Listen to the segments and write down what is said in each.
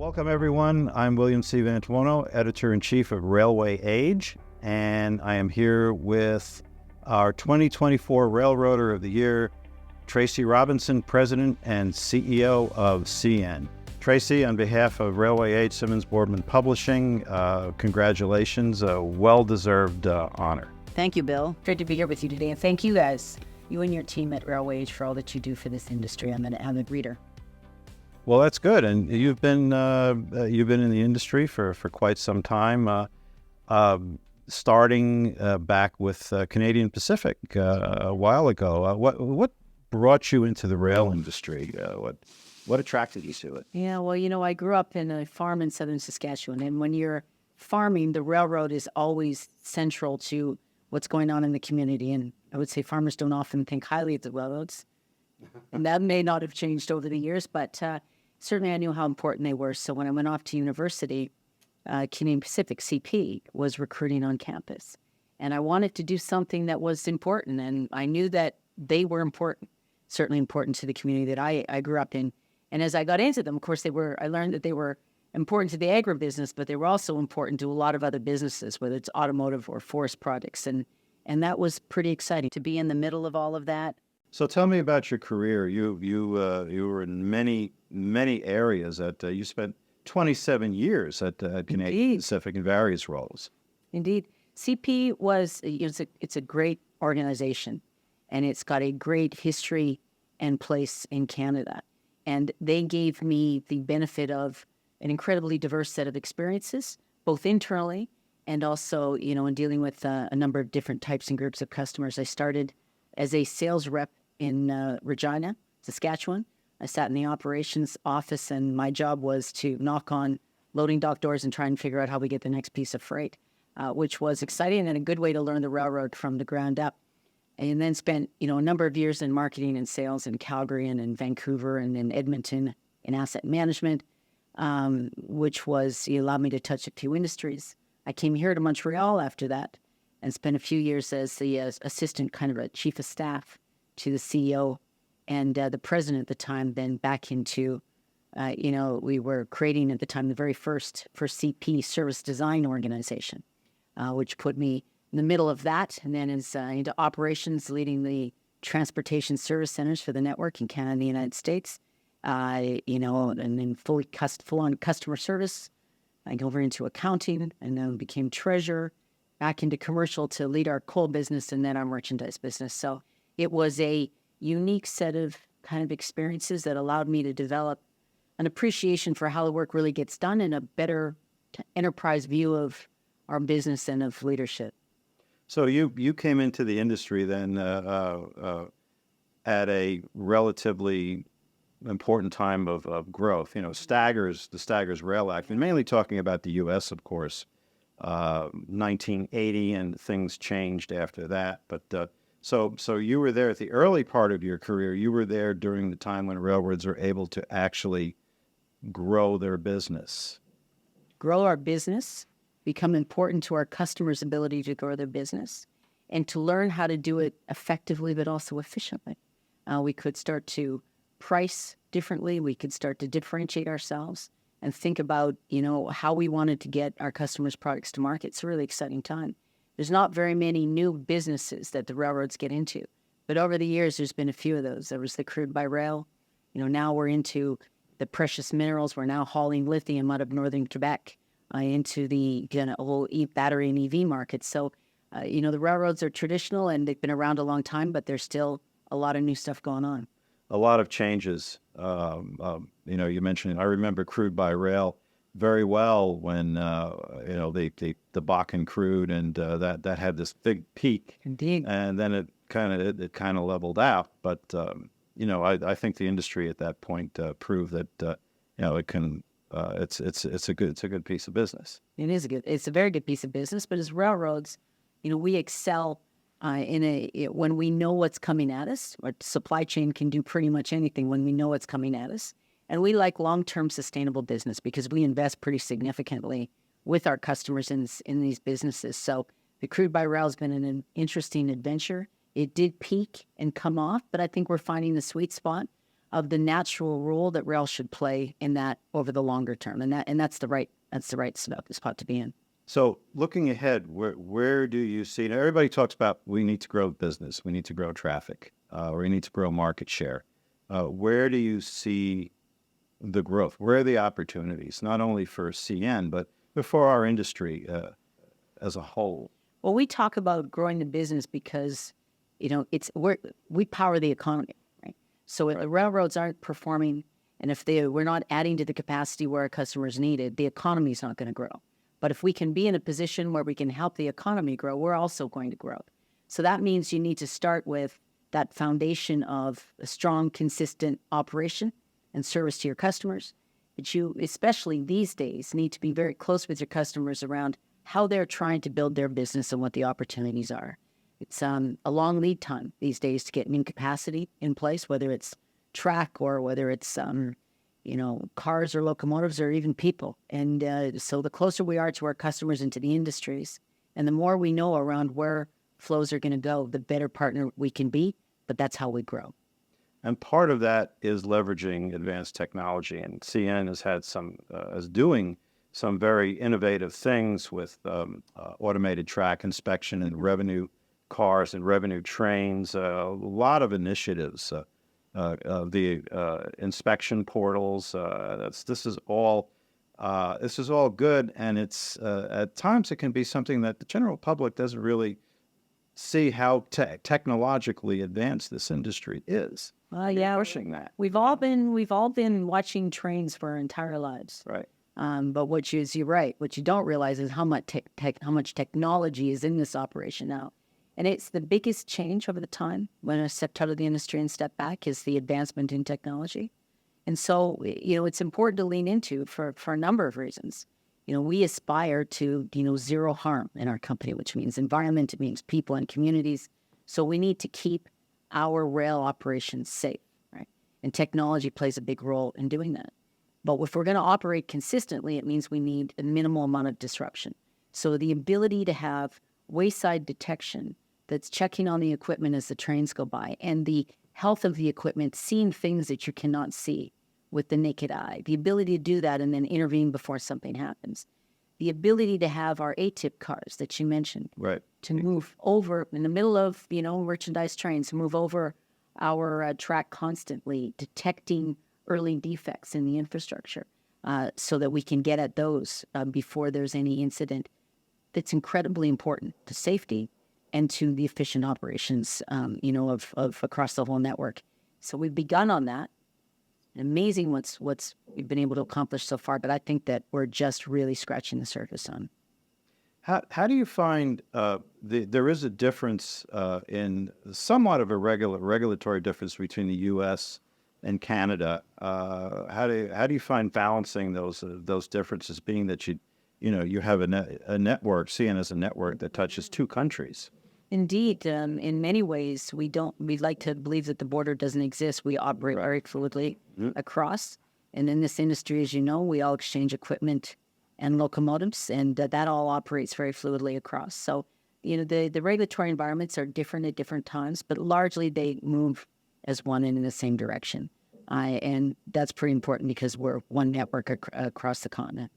Welcome, everyone. I'm William C. Vantuono, Editor-in-Chief of Railway Age, and I am here with our 2024 Railroader of the Year, Tracy Robinson, President and CEO of CN. Tracy, on behalf of Railway Age Simmons Boardman Publishing, congratulations, a well-deserved honor. Thank you, Bill. Great to be here with you today, and thank you guys, you and your team at Railway Age, for all that you do for this industry. I'm an avid reader. Well, that's good, and you've been in the industry for quite some time, starting back with Canadian Pacific a while ago. What brought you into the rail industry? What attracted you to it? Yeah, well, I grew up in a farm in southern Saskatchewan, and when you're farming, the railroad is always central to what's going on in the community. And I would say farmers don't often think highly of the railroads, and that may not have changed over the years, but certainly I knew how important they were. So when I went off to university, Canadian Pacific, CP, was recruiting on campus. And I wanted to do something that was important, and I knew that they were important, certainly important to the community that I grew up in. And as I got into them, of course, I learned that they were important to the agribusiness, but they were also important to a lot of other businesses, whether it's automotive or forest products. And that was pretty exciting to be in the middle of all of that. So tell me about your career. You were in many areas. You spent 27 years at Canadian Pacific in various roles. Indeed. CP it's a great organization, and it's got a great history and place in Canada. And they gave me the benefit of an incredibly diverse set of experiences, both internally and also, in dealing with a number of different types and groups of customers. I started as a sales rep in Regina, Saskatchewan. I sat in the operations office, and my job was to knock on loading dock doors and try and figure out how we get the next piece of freight, which was exciting and a good way to learn the railroad from the ground up. And then spent, a number of years in marketing and sales in Calgary and in Vancouver and in Edmonton in asset management, which allowed me to touch a few industries. I came here to Montreal after that and spent a few years as the assistant, kind of a chief of staff to the CEO and the president at the time, then back into, we were creating at the time the very first CP service design organization, which put me in the middle of that, and then into operations, leading the transportation service centers for the network in Canada and the United States, and then full-on customer service. I go over into accounting, and then became treasurer, back into commercial to lead our coal business and then our merchandise business. So it was a unique set of kind of experiences that allowed me to develop an appreciation for how the work really gets done and a better enterprise view of our business and of leadership. So you came into the industry then at a relatively important time of growth. The Staggers Rail Act, and mainly talking about the U.S., of course, 1980, and things changed after that. But so you were there at the early part of your career. You were there during the time when railroads were able to actually grow their business. Grow our business, become important to our customers' ability to grow their business, and to learn how to do it effectively but also efficiently. We could start to price differently. We could start to differentiate ourselves and think about, how we wanted to get our customers' products to market. It's a really exciting time. There's not very many new businesses that the railroads get into, but over the years, there's been a few of those. There was the crude by rail. Now we're into the precious minerals. We're now hauling lithium out of northern Quebec into the whole battery and EV market. So, the railroads are traditional and they've been around a long time, but there's still a lot of new stuff going on. A lot of changes. You mentioned, I remember crude by rail very well when, the Bakken crude, and that had this big peak. Indeed. And then it kind of leveled out. But, I think the industry at that point proved that, it can, it's a good piece of business. It's a very good piece of business. But as railroads, we excel when we know what's coming at us. Our supply chain can do pretty much anything when we know what's coming at us. And we like long-term sustainable business because we invest pretty significantly with our customers in these businesses. So the crude by rail has been an interesting adventure. It did peak and come off, but I think we're finding the sweet spot of the natural role that rail should play in that over the longer term. And that's the right spot to be in. So looking ahead, where do you see? Now, everybody talks about we need to grow business, we need to grow traffic, or we need to grow market share. Where do you see the growth? Where are the opportunities, not only for CN, but for our industry as a whole? Well, we talk about growing the business because, we power the economy, right? So if the railroads aren't performing, and if we're not adding to the capacity where our customers need it, the economy is not going to grow. But if we can be in a position where we can help the economy grow, we're also going to grow. So that means you need to start with that foundation of a strong, consistent operation and service to your customers. But you, especially these days, need to be very close with your customers around how they're trying to build their business and what the opportunities are. It's a long lead time these days to get new capacity in place, whether it's track or whether it's cars or locomotives or even people. And so the closer we are to our customers and to the industries, and the more we know around where flows are going to go, the better partner we can be. But that's how we grow. And part of that is leveraging advanced technology. And CN is doing some very innovative things with automated track inspection and revenue cars and revenue trains. A lot of initiatives. The inspection portals. This is all good, and it's at times it can be something that the general public doesn't really see how technologically advanced this industry is. Yeah, pushing that. We've all been watching trains for our entire lives, right? But you're right. What you don't realize is how much technology is in this operation now. And it's the biggest change over the time when I stepped out of the industry and stepped back is the advancement in technology. And so, it's important to lean into for a number of reasons. We aspire to, zero harm in our company, which means environment, it means people and communities. So we need to keep our rail operations safe, right? And technology plays a big role in doing that. But if we're going to operate consistently, it means we need a minimal amount of disruption. So the ability to have wayside detection that's checking on the equipment as the trains go by, and the health of the equipment, seeing things that you cannot see with the naked eye, the ability to do that and then intervene before something happens, the ability to have our ATIP cars that you mentioned, right, to move over in the middle of, merchandise trains, move over our track constantly, detecting early defects in the infrastructure so that we can get at those before there's any incident. That's incredibly important to safety and to the efficient operations, of across the whole network. So we've begun on that. Amazing what's we've been able to accomplish so far, but I think that we're just really scratching the surface on. How do you find there is a difference in somewhat of a regulatory difference between the U.S. and Canada? How do you find balancing those differences, being that you have a network, CN as a network that touches two countries? Indeed, in many ways, we'd like to believe that the border doesn't exist. We operate very fluidly across. And in this industry, as you know, we all exchange equipment and locomotives, and that all operates very fluidly across. So, the regulatory environments are different at different times, but largely they move as one and in the same direction. And that's pretty important because we're one network across the continent.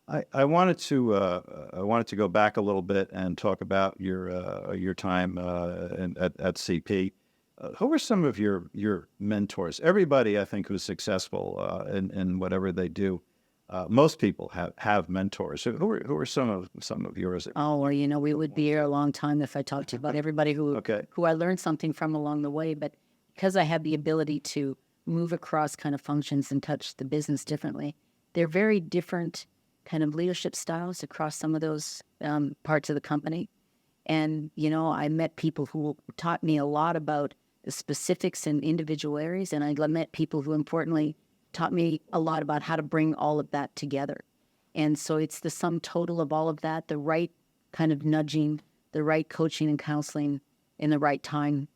I wanted to go back a little bit and talk about your time at CP. Who were some of your mentors? Everybody, I think, who's successful in whatever they do, most people have mentors. So who are some of yours? Oh, well, we would be here a long time if I talked to you about everybody who I learned something from along the way. But because I have the ability to move across kind of functions and touch the business differently, they're very different kind of leadership styles across some of those parts of the company. And, I met people who taught me a lot about the specifics in individual areas. And I met people who, importantly, taught me a lot about how to bring all of that together. And so it's the sum total of all of that, the right kind of nudging, the right coaching and counseling in the right time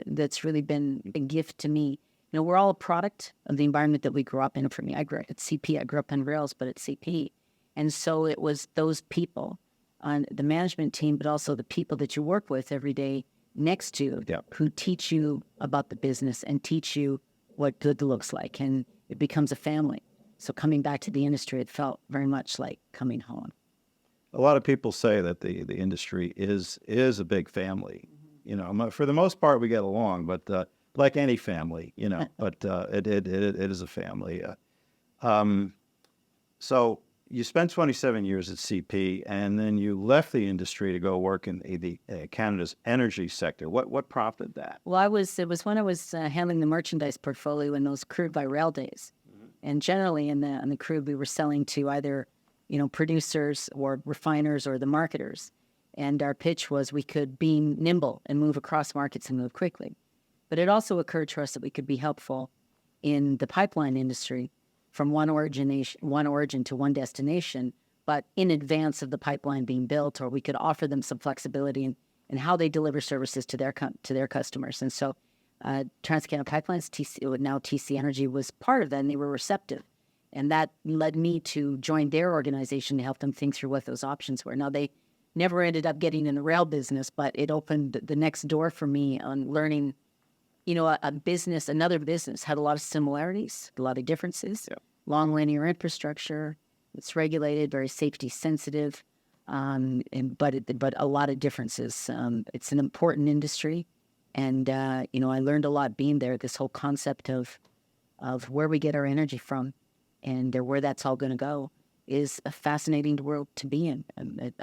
that's really been a gift to me. We're all a product of the environment that we grew up in. For me, I grew up at CP. I grew up in rails, but at CP. And so it was those people on the management team, but also the people that you work with every day next to who teach you about the business and teach you what good looks like, and it becomes a family. So coming back to the industry, it felt very much like coming home. A lot of people say that the industry is a big family. You know, for the most part, we get along, but like any family, you know, but it is a family. So you spent 27 years at CP, and then you left the industry to go work in the Canada's energy sector. What prompted that? Well, it was when I was handling the merchandise portfolio in those crude by rail days. And generally on the crude, we were selling to either, producers or refiners or the marketers. And our pitch was we could be nimble and move across markets and move quickly. But it also occurred to us that we could be helpful in the pipeline industry from one origin to one destination, but in advance of the pipeline being built, or we could offer them some flexibility in how they deliver services to their customers. And so TransCanada Pipelines, now TC Energy, was part of that, and they were receptive. And that led me to join their organization to help them think through what those options were. Now, they never ended up getting in the rail business, but it opened the next door for me on learning, another business had a lot of similarities, a lot of differences. Yeah. Long linear infrastructure, it's regulated, very safety sensitive, but a lot of differences. It's an important industry. And, I learned a lot being there, this whole concept of where we get our energy from and where that's all going to go is a fascinating world to be in.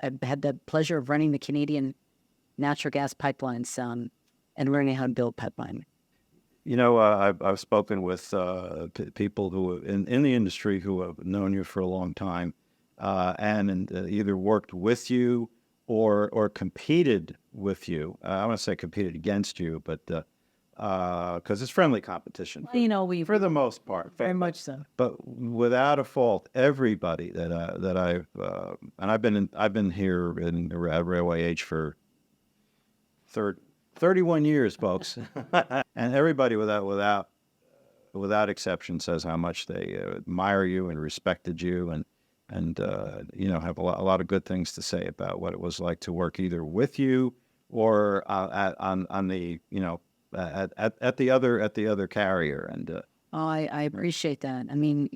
I've had the pleasure of running the Canadian natural gas pipelines and learning how to build pipeline. I've spoken with people who in the industry who have known you for a long time and either worked with you or competed with you. I want to say competed against you, but because it's friendly competition. For the most part, very much so. But without a fault, everybody that I've and I've been here at Railway Age for 31 years, folks, and everybody without exception says how much they admire you and respected you and have a lot of good things to say about what it was like to work either with you or on the at the other carrier. And I appreciate that. I mean,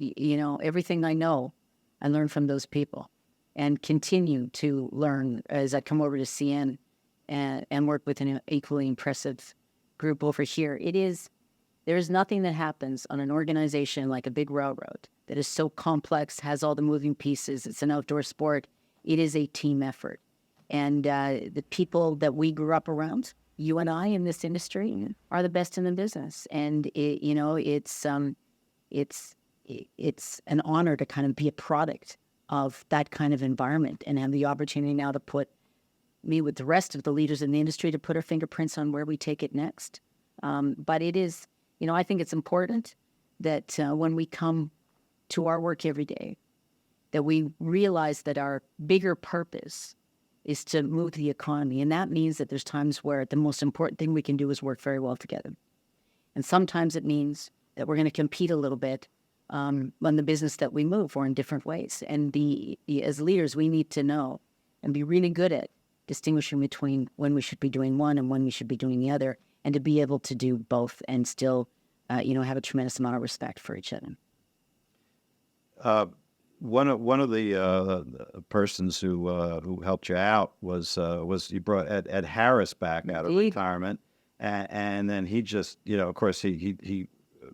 everything I know, I learned from those people, and continue to learn as I come over to CN and work with an equally impressive group over here. There is nothing that happens on an organization like a big railroad that is so complex, has all the moving pieces. It's an outdoor sport. It is a team effort. And the people that we grew up around, you and I in this industry, are the best in the business. And it's an honor to kind of be a product of that kind of environment and have the opportunity now to put me with the rest of the leaders in the industry to put our fingerprints on where we take it next. But it is, I think it's important that when we come to our work every day, that we realize that our bigger purpose is to move the economy. And that means that there's times where the most important thing we can do is work very well together. And sometimes it means that we're going to compete a little bit on the business that we move or in different ways. And as leaders, we need to know and be really good at distinguishing between when we should be doing one and when we should be doing the other, and to be able to do both and still, have a tremendous amount of respect for each other. One of the persons who helped you out was you brought Ed Harris back out of retirement, and then he just of course he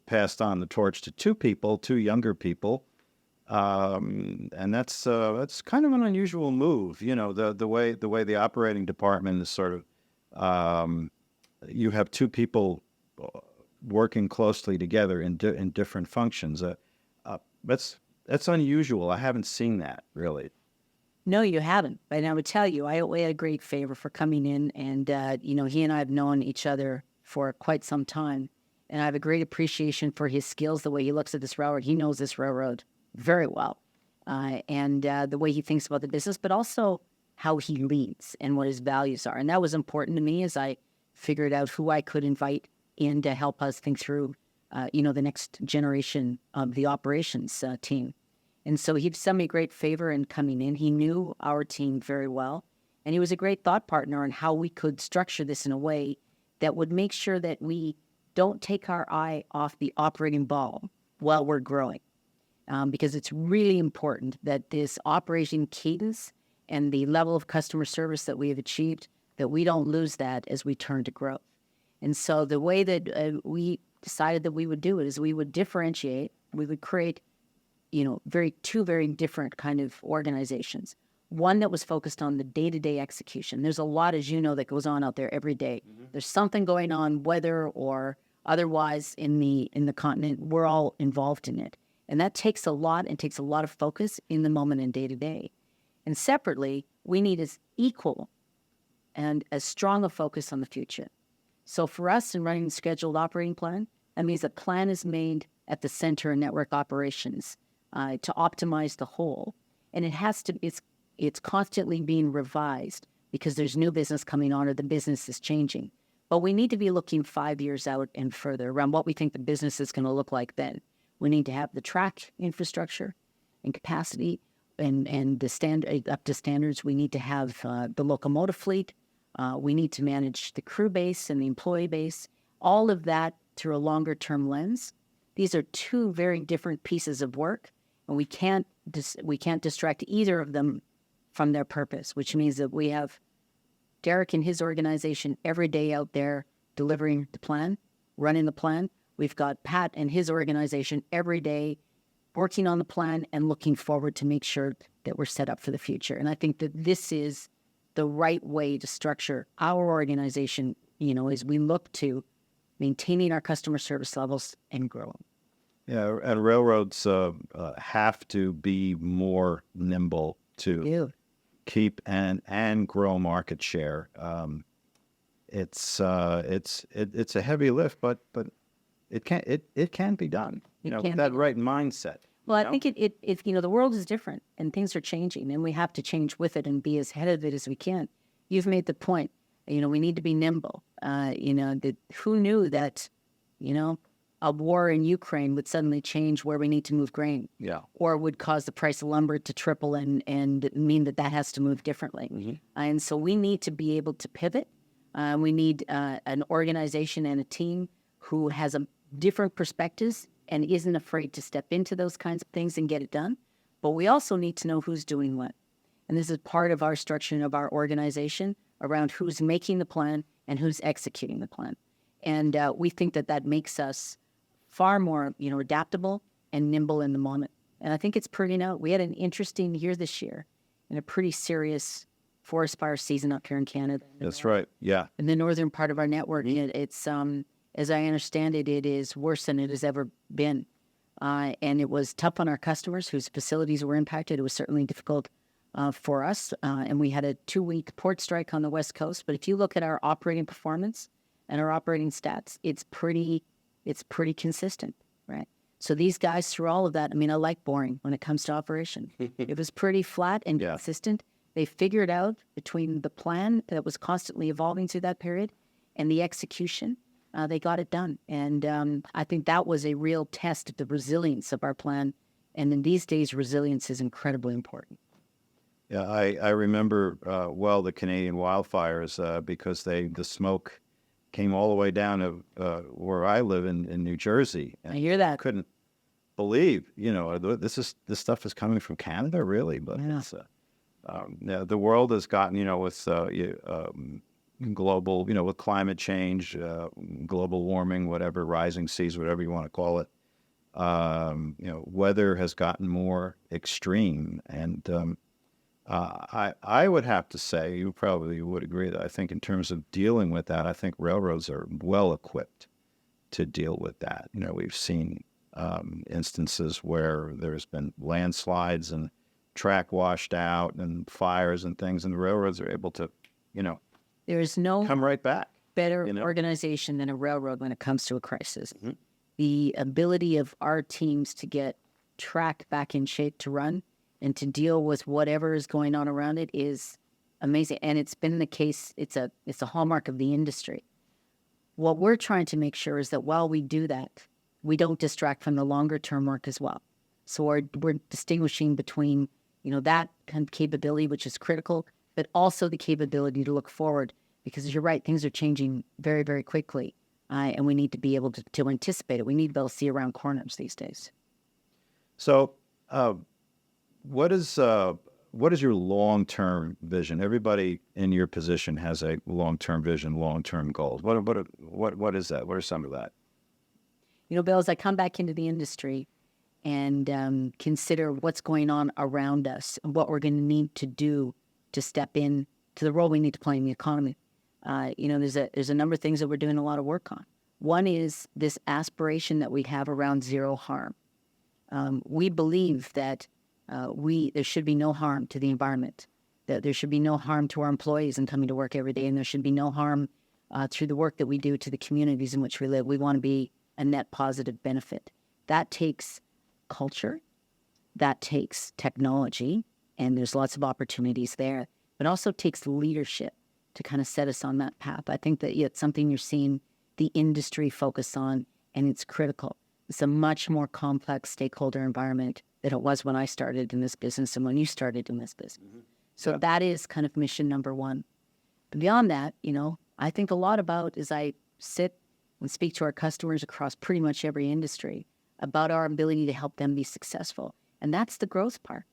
passed on the torch to two younger people. And that's kind of an unusual move, the way the operating department is sort of, you have two people working closely together in different functions. That's unusual. I haven't seen that really. No, you haven't. And I would tell you, I owe Ed a great favor for coming in, and he and I have known each other for quite some time, and I have a great appreciation for his skills, the way he looks at this railroad. He knows this railroad very well, and the way he thinks about the business, but also how he leads and what his values are. And that was important to me as I figured out who I could invite in to help us think through, the next generation of the operations team. And so he'd done me a great favor in coming in. He knew our team very well, and he was a great thought partner on how we could structure this in a way that would make sure that we don't take our eye off the operating ball while we're growing, because it's really important that this operating cadence and the level of customer service that we have achieved, that we don't lose that as we turn to growth. And so the way that we decided that we would do it is we would differentiate, we would create, two very different kind of organizations. One that was focused on the day-to-day execution. There's a lot, as you know, that goes on out there every day. There's something going on, weather or otherwise in the continent. We're all involved in it. And that takes a lot and takes a lot of focus in the moment and day-to-day. And separately, we need as equal and as strong a focus on the future. So for us in running the scheduled operating plan, that means a plan is made at the center of network operations to optimize the whole. And it's constantly being revised because there's new business coming on or the business is changing. But we need to be looking 5 years out and further around what we think the business is going to look like then. We need to have the track infrastructure and capacity and the standard up to standards. We need to have the locomotive fleet. We need to manage the crew base and the employee base. All of that through a longer term lens. These are two very different pieces of work, and we can't distract either of them from their purpose, which means that we have Derek and his organization every day out there delivering the plan, running the plan. We've got Pat and his organization every day working on the plan and looking forward to make sure that we're set up for the future. And I think that this is the right way to structure our organization, as we look to maintaining our customer service levels and growing. Yeah, and railroads have to be more nimble to keep and grow market share. It's a heavy lift, but it can be done. With that right mindset. Well, I think the world is different and things are changing, and we have to change with it and be as ahead of it as we can. You've made the point. We need to be nimble. Who knew that, a war in Ukraine would suddenly change where we need to move grain, or would cause the price of lumber to triple and mean that has to move differently. And so we need to be able to pivot. We need an organization and a team who has a different perspectives and isn't afraid to step into those kinds of things and get it done. But we also need to know who's doing what. And this is part of our structuring of our organization around who's making the plan and who's executing the plan. And we think that makes us far more, adaptable and nimble in the moment. And I think it's proving out. We had an interesting year this year and a pretty serious forest fire season up here in Canada. That's right. Yeah. In the northern part of our network, it's as I understand it, it is worse than it has ever been. And it was tough on our customers whose facilities were impacted. It was certainly difficult for us. And we had a 2-week port strike on the West Coast. But if you look at our operating performance and our operating stats, it's pretty consistent, right? So these guys, through all of that, I like boring when it comes to operation. It was pretty flat and consistent. They figured out between the plan that was constantly evolving through that period and the execution, they got it done. And I think that was a real test of the resilience of our plan. And in these days, resilience is incredibly important. Yeah, I remember the Canadian wildfires because the smoke came all the way down to where I live in New Jersey. And I hear that. Couldn't believe, this stuff is coming from Canada, really. But it's, the world has gotten, with global, with climate change, global warming, whatever, rising seas, whatever you want to call it. Weather has gotten more extreme, and I would have to say, you probably would agree that I think in terms of dealing with that, I think railroads are well equipped to deal with that. We've seen instances where there's been landslides and track washed out and fires and things, and the railroads are able to, there is no come right back. Better organization than a railroad when it comes to a crisis. Mm-hmm. The ability of our teams to get track back in shape to run and to deal with whatever is going on around it is amazing. And it's been the case. It's a hallmark of the industry. What we're trying to make sure is that while we do that, we don't distract from the longer term work as well. So we're distinguishing between, that kind of capability, which is critical, but also the capability to look forward, because you're right, things are changing very, very quickly. and we need to be able to anticipate it. We need to be able to see around corners these days. So, what is your long-term vision? Everybody in your position has a long-term vision, long-term goals. What is that? What are some of that? Bill, as I come back into the industry and consider what's going on around us and what we're going to need to do to step in to the role we need to play in the economy, there's a number of things that we're doing a lot of work on. One is this aspiration that we have around zero harm. We believe that there should be no harm to the environment, that there should be no harm to our employees in coming to work every day, and there should be no harm through the work that we do to the communities in which we live. We want to be a net positive benefit. That takes culture, that takes technology, and there's lots of opportunities there, but also takes leadership to kind of set us on that path. I think that it's something you're seeing the industry focus on, and it's critical. It's a much more complex stakeholder environment than it was when I started in this business and when you started in this business. Mm-hmm. So that is kind of mission number one. But beyond that, I think a lot about as I sit and speak to our customers across pretty much every industry about our ability to help them be successful. And that's the growth part.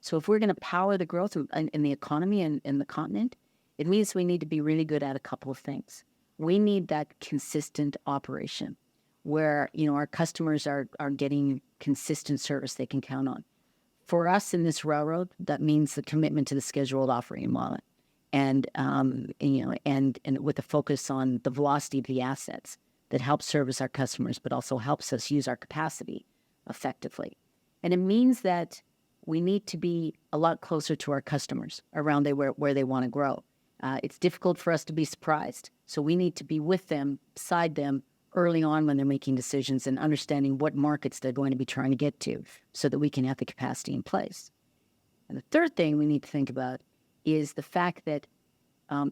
So if we're going to power the growth in the economy and in the continent, it means we need to be really good at a couple of things. We need that consistent operation where, our customers are getting consistent service they can count on. For us in this railroad, that means the commitment to the scheduled operating model and with a focus on the velocity of the assets that helps service our customers, but also helps us use our capacity effectively. And it means that we need to be a lot closer to our customers around where they want to grow. It's difficult for us to be surprised. So we need to be with them, beside them, early on when they're making decisions and understanding what markets they're going to be trying to get to so that we can have the capacity in place. And the third thing we need to think about is the fact that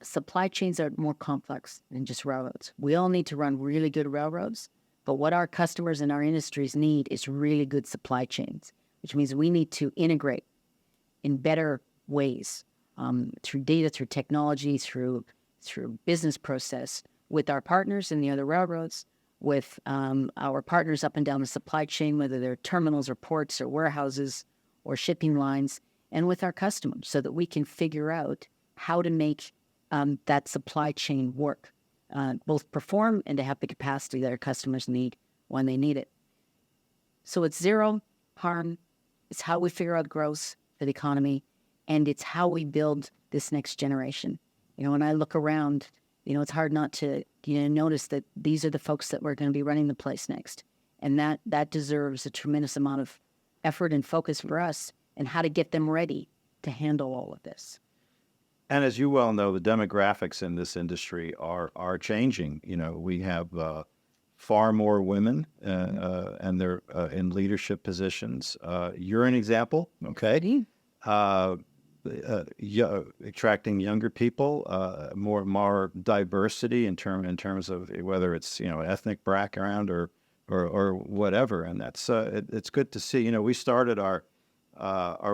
supply chains are more complex than just railroads. We all need to run really good railroads, but what our customers and our industries need is really good supply chains, which means we need to integrate in better ways through data, through technology, through business process with our partners in the other railroads, with our partners up and down the supply chain, whether they're terminals or ports or warehouses or shipping lines, and with our customers so that we can figure out how to make that supply chain work, both perform and to have the capacity that our customers need when they need it. So it's zero harm. It's how we figure out growth for the economy, and it's how we build this next generation. When I look around, it's hard not to notice that these are the folks that we're going to be running the place next. And that deserves a tremendous amount of effort and focus for us and how to get them ready to handle all of this. And as you well know, the demographics in this industry are changing. We have far more women and they're in leadership positions. You're an example, okay? Attracting younger people, more diversity in terms of whether it's ethnic background or whatever, and that's it's good to see. We started our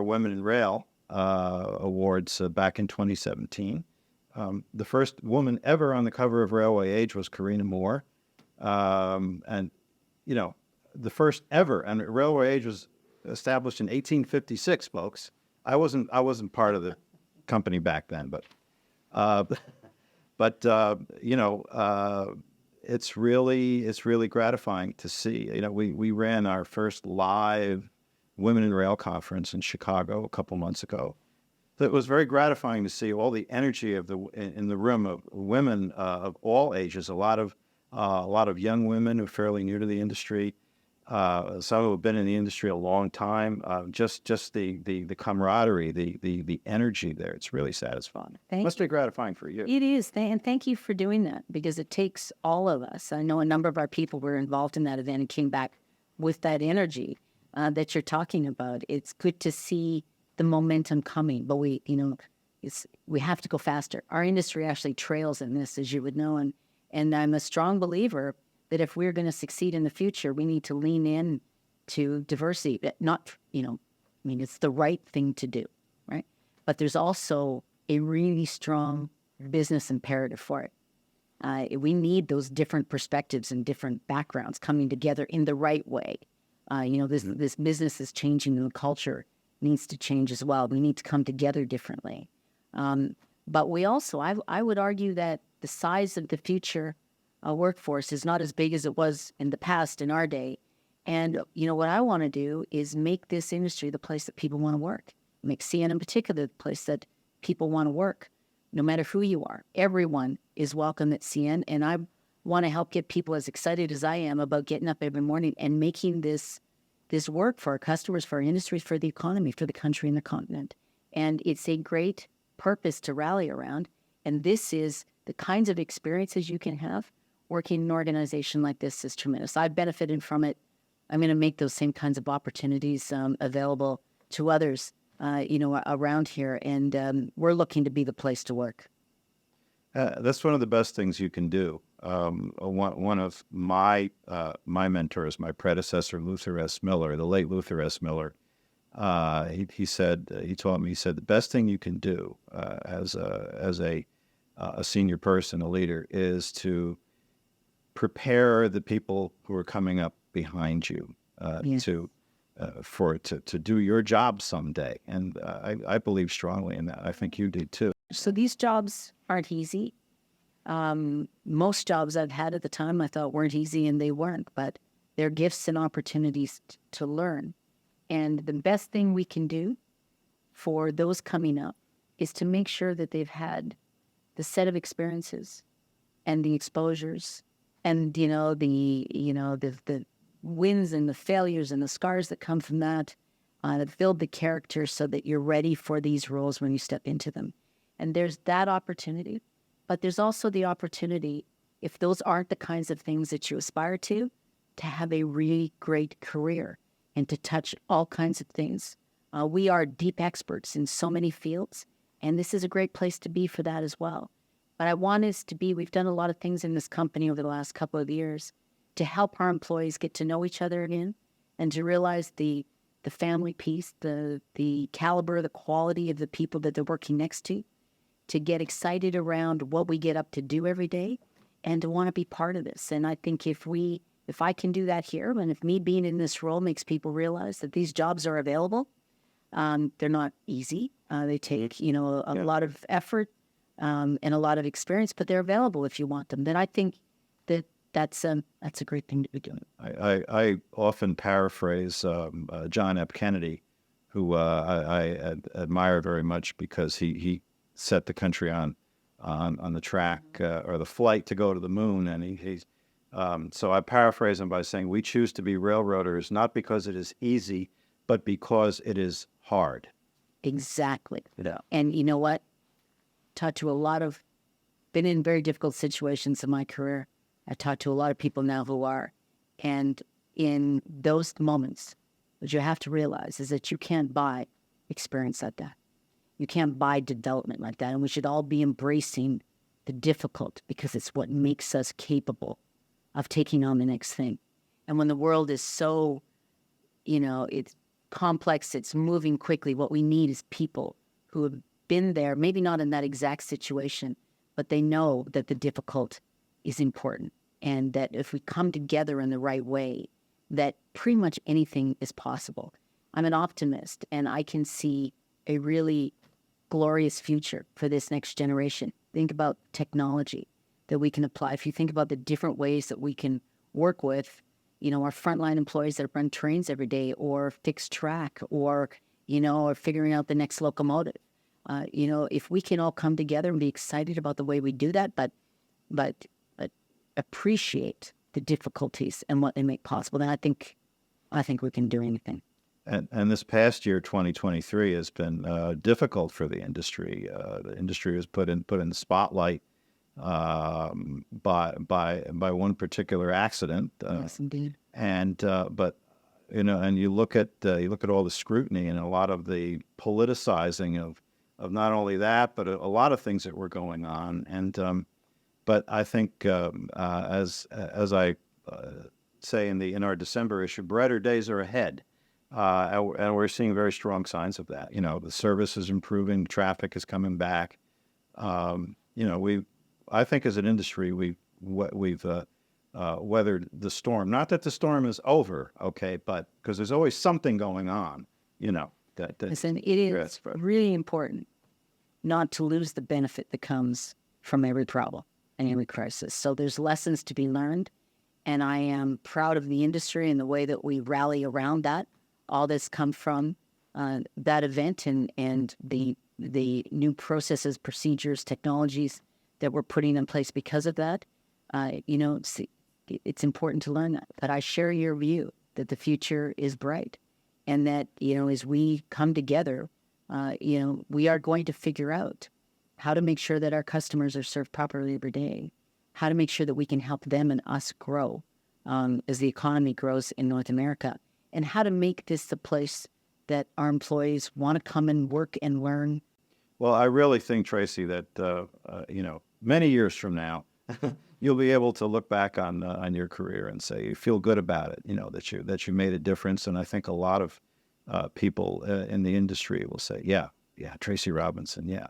Women in Rail awards back in 2017. The first woman ever on the cover of Railway Age was Karina Moore, and the first ever. And Railway Age was established in 1856, folks. I wasn't part of the company back then, but it's really gratifying to see. We ran our first live Women in Rail conference in Chicago a couple months ago. So it was very gratifying to see all the energy in the room of women of all ages. A lot of young women who are fairly new to the industry. Some who have been in the industry a long time, just the camaraderie, the energy there. It's really satisfying. Must be gratifying for you. It is, and thank you for doing that, because it takes all of us. I know a number of our people were involved in that event and came back with that energy that you're talking about. It's good to see the momentum coming, but we have to go faster. Our industry actually trails in this, as you would know, and I'm a strong believer that if we're going to succeed in the future, we need to lean in to diversity. It's the right thing to do, right? But there's also a really strong business imperative for it. We need those different perspectives and different backgrounds coming together in the right way. This business is changing, and the culture needs to change as well. We need to come together differently. But we also, I would argue that the size of the future workforce is not as big as it was in the past in our day. And, what I want to do is make this industry the place that people want to work, make CN in particular the place that people want to work, no matter who you are. Everyone is welcome at CN. And I want to help get people as excited as I am about getting up every morning and making this work for our customers, for our industries, for the economy, for the country and the continent. And it's a great purpose to rally around. And this is the kinds of experiences you can have working in an organization like this is tremendous. I've benefited from it. I'm going to make those same kinds of opportunities available to others, around here. And we're looking to be the place to work. That's one of the best things you can do. One of my mentors, my predecessor, Luther S. Miller, the late Luther S. Miller, he taught me, the best thing you can do as a senior person, a leader, is to prepare the people who are coming up behind you to do your job someday. And I believe strongly in that. I think you do too. So these jobs aren't easy. Most jobs I've had at the time I thought weren't easy, and they weren't, but they're gifts and opportunities to learn. And the best thing we can do for those coming up is to make sure that they've had the set of experiences and the exposures and, the wins and the failures and the scars that come from that build the character so that you're ready for these roles when you step into them. And there's that opportunity, but there's also the opportunity, if those aren't the kinds of things that you aspire to have a really great career and to touch all kinds of things. We are deep experts in so many fields, and this is a great place to be for that as well. But I want us to be, we've done a lot of things in this company over the last couple of years to help our employees get to know each other again and to realize the family piece, the caliber, the quality of the people that they're working next to get excited around what we get up to do every day and to want to be part of this. And I think if I can do that here, and if me being in this role makes people realize that these jobs are available, they're not easy. They take, a lot of effort and a lot of experience, but they're available if you want them. Then I think that's a great thing to be doing. I often paraphrase John F. Kennedy, who I admire very much because he set the country on the track or the flight to go to the moon, and so I paraphrase him by saying, we choose to be railroaders not because it is easy, but because it is hard. Exactly. Yeah. And you know what? Been in very difficult situations in my career. I talked to a lot of people now who are, and in those moments, what you have to realize is that you can't buy experience like that. You can't buy development like that. And we should all be embracing the difficult because it's what makes us capable of taking on the next thing. And when the world is so, it's complex, it's moving quickly, what we need is people who have been there, maybe not in that exact situation, but they know that the difficult is important. And that if we come together in the right way, that pretty much anything is possible. I'm an optimist, and I can see a really glorious future for this next generation. Think about technology that we can apply. If you think about the different ways that we can work with, our frontline employees that run trains every day or fix track or figuring out the next locomotive. If we can all come together and be excited about the way we do that, but appreciate the difficulties and what they make possible, then I think we can do anything. And this past year, 2023, has been difficult for the industry. The industry was put in the spotlight by one particular accident. Yes, indeed. And you look at all the scrutiny and a lot of the politicizing of not only that, but a lot of things that were going on. And but I think as I say in our December issue, brighter days are ahead. And we're seeing very strong signs of that. The service is improving, traffic is coming back. I think as an industry, we've weathered the storm. Not that the storm is over, okay, but because there's always something going on, Listen, it is really important not to lose the benefit that comes from every problem and every crisis. So there's lessons to be learned, and I am proud of the industry and the way that we rally around that. All that's come from that event and the new processes, procedures, technologies that we're putting in place because of that. It's important to learn that. But I share your view that the future is bright, and that, as we come together, we are going to figure out how to make sure that our customers are served properly every day, how to make sure that we can help them and us grow as the economy grows in North America, and how to make this the place that our employees want to come and work and learn. Well, I really think, Tracy, that many years from now, you'll be able to look back on your career and say you feel good about it. That you made a difference, and I think a lot of people in the industry will say, yeah, Tracy Robinson, yeah,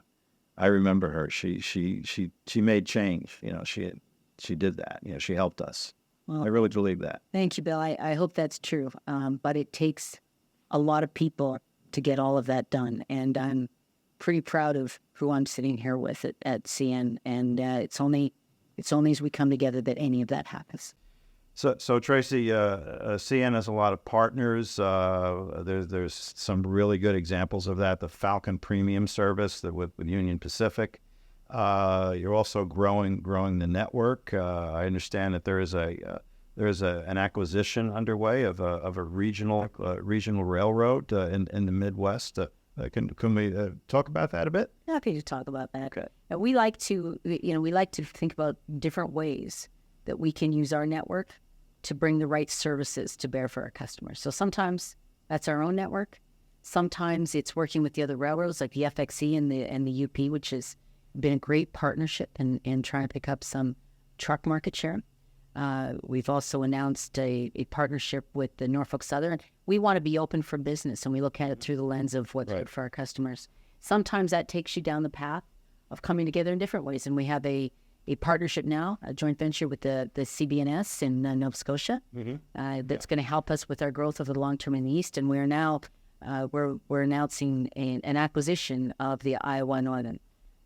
I remember her. She made change. She did that. She helped us. Well, I really believe that. Thank you, Bill. I hope that's true. But it takes a lot of people to get all of that done, and I'm pretty proud of who I'm sitting here with at CN. And it's only as we come together that any of that happens. So Tracy, CN has a lot of partners. There's some really good examples of that. The Falcon Premium service with Union Pacific. You're also growing the network. I understand that there is an acquisition underway of a regional railroad in the Midwest. Can we talk about that a bit? Happy to talk about that. Okay. We like to think about different ways that we can use our network to bring the right services to bear for our customers. So sometimes that's our own network. Sometimes it's working with the other railroads like the FXE and the UP, which has been a great partnership and trying to pick up some truck market share. We've also announced a partnership with the Norfolk Southern. We want to be open for business, and we look at it through the lens of what's good for our customers. Sometimes that takes you down the path of coming together in different ways, and we have a partnership now, a joint venture with the CBNS in Nova Scotia, that's going to help us with our growth over the long term in the East. And we're now we're announcing an acquisition of the Iowa Northern,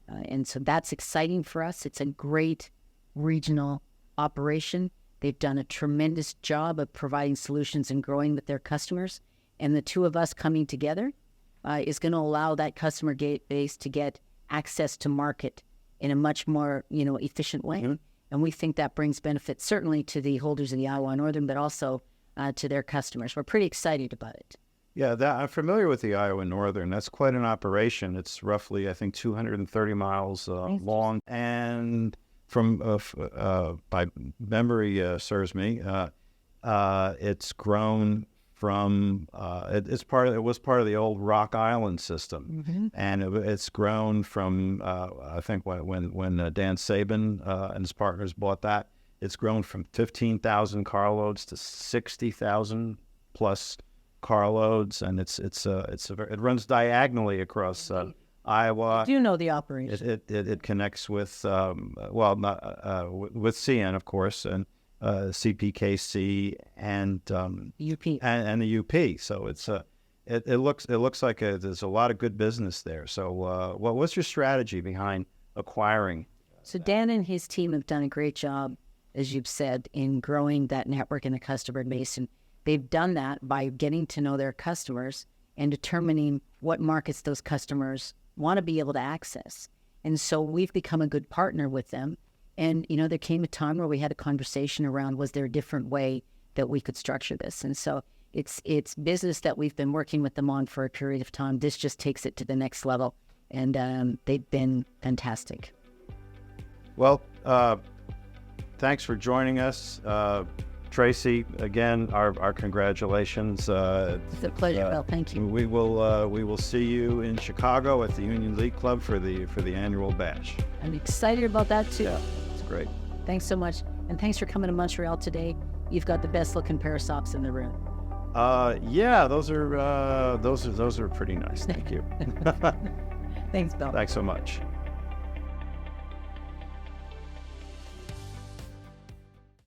and so that's exciting for us. It's a great regional operation. They've done a tremendous job of providing solutions and growing with their customers. And the two of us coming together is going to allow that customer base to get access to market in a much more, efficient way. Mm-hmm. And we think that brings benefit certainly to the holders of the Iowa Northern, but also to their customers. We're pretty excited about it. Yeah, I'm familiar with the Iowa Northern. That's quite an operation. It's roughly, I think, 230 miles long. And from by memory serves me, it's grown from it was part of the old Rock Island system, mm-hmm. and it's grown from I think when Dan Sabin and his partners bought that, it's grown from 15,000 carloads to 60,000 plus carloads, and it runs diagonally across Iowa. I do know the operation. It connects with with CN, of course, and CPKC and UP and the UP. So it looks like there's a lot of good business there. So what's your strategy behind acquiring? So Dan and his team have done a great job, as you've said, in growing that network and the customer base, and they've done that by getting to know their customers and determining what markets those customers want to be able to access. And so we've become a good partner with them. And, there came a time where we had a conversation around, was there a different way that we could structure this? And so it's business that we've been working with them on for a period of time. This just takes it to the next level. And they've been fantastic. Well, thanks for joining us. Tracy, again, our congratulations. It's a pleasure, Bill. Thank you. We will see you in Chicago at the Union League Club for the annual bash. I'm excited about that too. Yeah, it's great. Thanks so much, and thanks for coming to Montreal today. You've got the best looking pair of socks in the room. Yeah, those are pretty nice. Thank you. Thanks, Bill. Thanks so much.